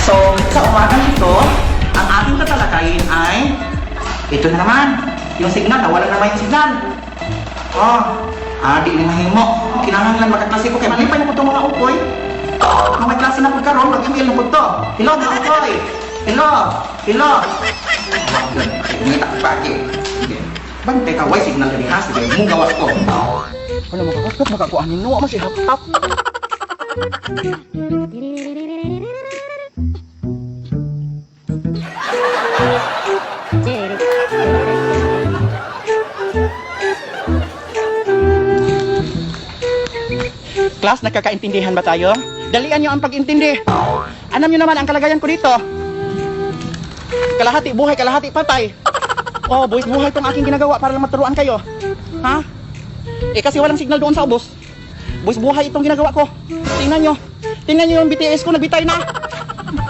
So, sa umagang ito, ang ating tatalakayin ay ito na naman, yung signal, nawala naman yung signal. Di na mahimo. Kinahanglan magkaklase ko kay malipay na po itong mga ukoy. Kung may klase na pagkaroon, mag-email na po ito. Hello mga ukoy! Hello! Hello! Hindi takipagi. Bantay ka, why signal ka ni ha? Sige, mong gawas ko. Ano makakasap, makakuanin no, masih haptap. Class, nagkakaintindihan ba tayo? Dalian nyo ang pag-intindi. Alam nyo naman ang kalagayan ko dito. Kalahati buhay, kalahati patay. Boys, buhay tong aking ginagawa para lang maturuan kayo. Ha? Kasi walang signal doon sa ubos. Boys, buhay itong ginagawa ko. Tingnan nyo. Tingnan nyo yung BTS ko, nagbitay na.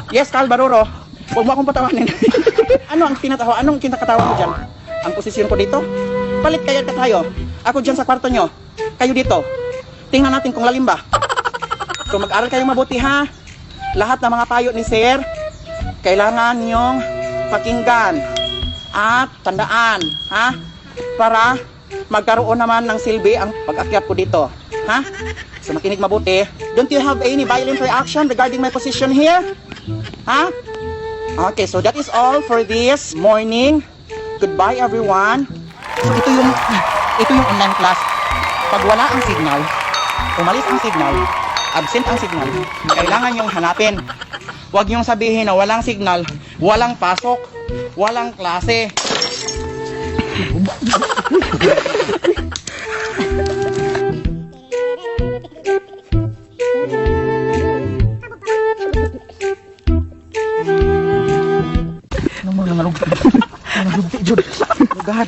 Yes, Carl Baruro. Huwag mo akong patawanin. Ano ang tinatawa? Anong kinakatawa mo dyan? Ang posisyon ko dito? Palit kayo ka tayo. Ako dyan sa kwarto nyo. Kayo dito. Tingnan natin kung lalim ba. So mag-aral kayong mabuti ha. Lahat ng mga payo ni Sir, kailangan nyong pakinggan at tandaan, ha? Para magkaroon naman ng silbi ang pag-akyat ko dito, ha? So makinig mabuti. Don't you have any violent reaction regarding my position here? Ha? Okay, so that is all for this morning. Goodbye everyone. So ito yung online class. Pag wala ang signal, umalis ang signal, absent ang signal, kailangan yung hanapin. Huwag yung sabihin na walang signal, walang pasok, walang klase. Ano mo nang nalugti? Nalugti, Jud. Oh God.